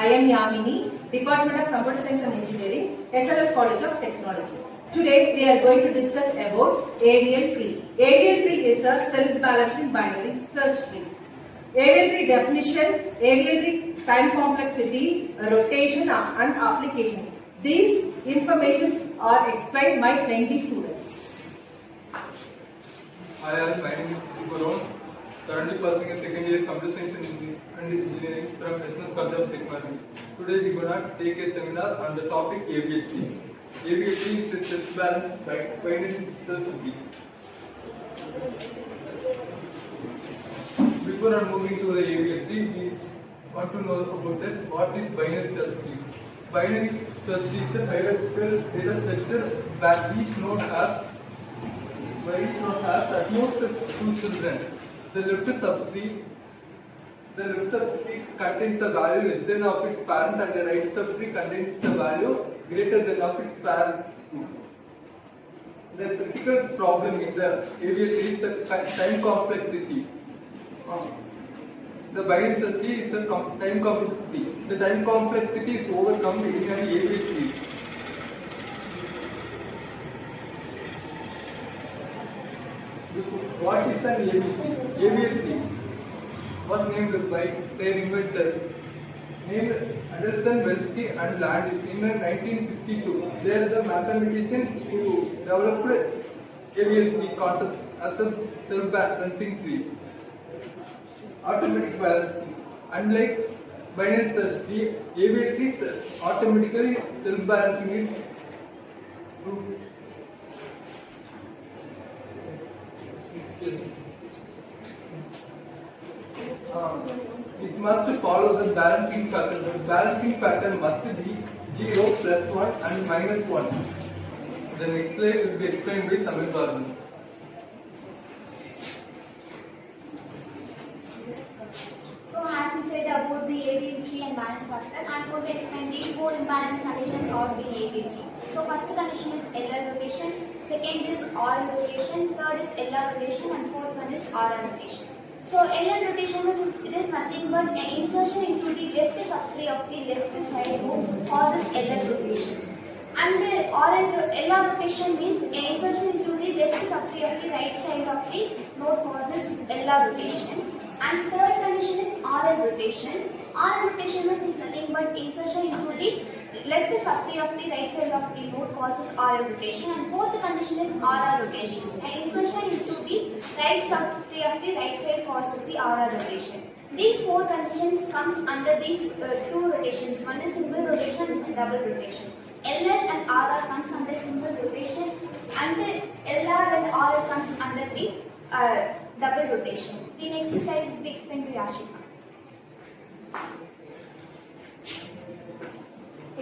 I am Yamini, Department of Computer Science and Engineering, SNS College of Technology. Today we are going to discuss about AVL Tree. AVL Tree is a self-balancing binary search tree. AVL Tree definition, AVL Tree time complexity, rotation and application. These informations are explained by 20 students. Hi, my name is Kuron. Currently pursuing a second year computer science and engineering from SNS College of Technology. Today we are going to take a seminar on the topic AVL Tree. AVL Tree is a self-balanced binary search tree. Before moving to the AVL Tree, we want to know about that what is binary search tree. Binary search tree is a hierarchical data structure where each node has at most two children. The left subtree contains the value less than of its parent, and the right subtree contains the value greater than of its parent. The critical problem in the AVL Tree is the time complexity. The binary search tree is the time complexity. The time complexity is overcome in an AVL Tree. What is an AVL Tree? AVL Tree was named by their inventors, named Adelson-Velsky and Landis in 1962. They are the mathematicians who developed AVL Tree concept as a self-balancing tree. Automatic balancing. Unlike binary search tree, AVL Tree is automatically self-balancing. It must follow the balancing pattern. The balancing pattern must be 0, +1 and -1. The next slide will be explained by Tamil Varman. So as he said about the AVL tree and balance factor, I am going to explain the 4 imbalance conditions caused in AVL tree. So first condition is LR rotation, second is RL rotation, third is LR rotation, and fourth one is RR rotation. So LR rotation is nothing but an insertion into the left subtree of the left child who causes LR rotation. And the LR rotation means an insertion into the left subtree of the right child of the node causes LR rotation. And third condition is RL rotation. RL rotation is nothing but insertion into the left subtree of the right child of the node causes RL rotation. And fourth condition is RR rotation. An insertion into the right subtree of the right child causes the RR rotation. These 4 conditions comes under these 2 rotations. One is single rotation and double rotation. LL and RR comes under single rotation, and the LR and RL comes under the double rotation. The next slide will be explained by Ashika.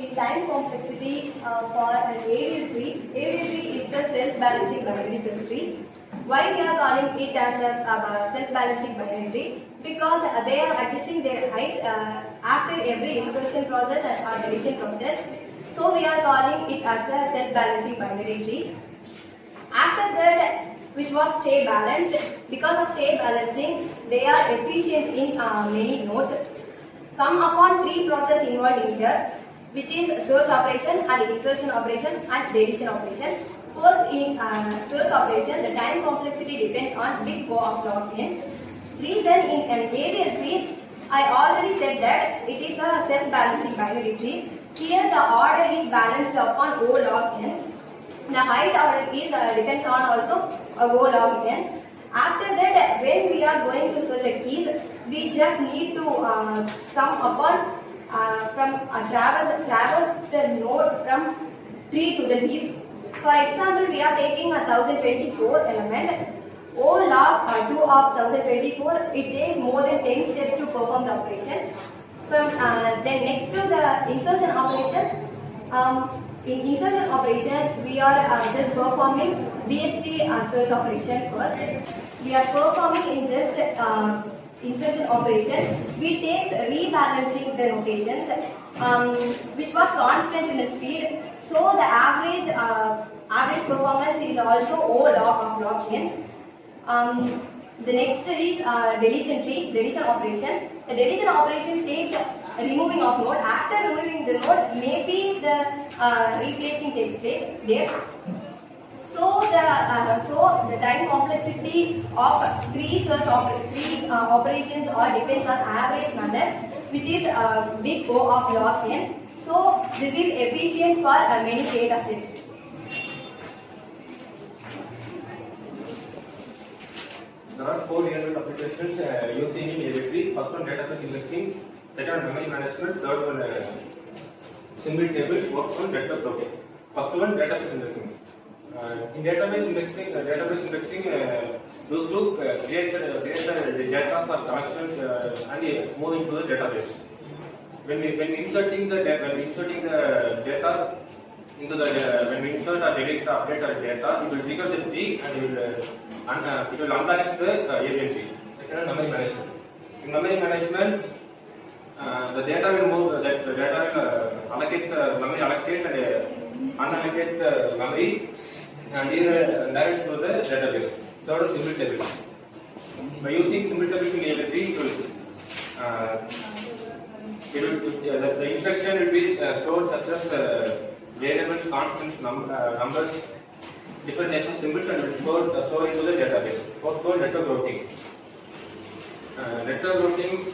In time complexity for an AVL tree is a self-balancing binary search tree. Why we are calling it as a self-balancing binary tree? Because they are adjusting their heights after every insertion process and or deletion process. So we are calling it as a self-balancing binary tree. After that, which was stay balanced, because of stay balancing, they are efficient in many nodes. Come upon 3 processes involved in here, which is search operation and insertion operation and deletion operation. First, in search operation, the time complexity depends on big O of log n. Reason in an AVL tree, I already said that it is a self-balancing binary tree. Here the order is balanced upon O log n. The height order is depends on also O log n. After that, when we are going to search a keys, we just need to come upon traverse the node from tree to the leaf. For example, we are taking a 1024 element. O log 2 of 1024, it takes more than 10 steps to perform the operation. From then next to the insertion operation, in insertion operation, we are just performing BST search operation first. We are performing in just insertion operation. We take rebalancing the notations, which was constant in the speed. So the average performance is also O log of log n. The next is deletion operation. The deletion operation takes removing of node. After removing the node, maybe the replacing takes place there. So the time complexity of three operations or depends on average manner, which is big O of log n. So this is efficient for many data sets. There are 4 real-world applications using in AVL Tree. First one, database indexing. Second, memory management. Third one, symbol tables. Fourth one, vector plotting. First one, database indexing. In database indexing, used to create the data or collections and move into the database. When inserting the data into the when we insert or delete or update our data, it will trigger the tree and it will unbalance the AVL tree. Second, memory management. In memory management, the data will move. The data will allocate and unallocate the memory and direct to the database. Third, symbol table. By using symbol tables in AVL tree, the instruction will be stored such as variables, constants, numbers, different types of symbols, and will store into the database. First one, network routing. Network routing,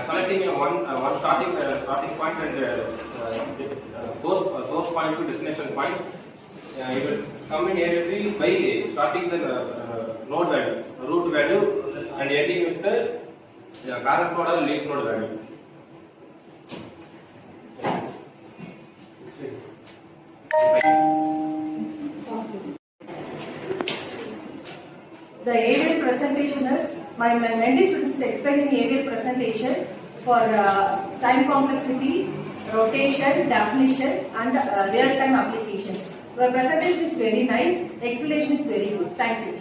selecting one starting point and source point to destination point. It will come in AVL tree by starting the node value, root value, and ending with the parent node or leaf node value. The AVL presentation is, my Mendy students is explaining AVL presentation for time complexity, rotation, definition and real-time application. The presentation is very nice, explanation is very good. Thank you.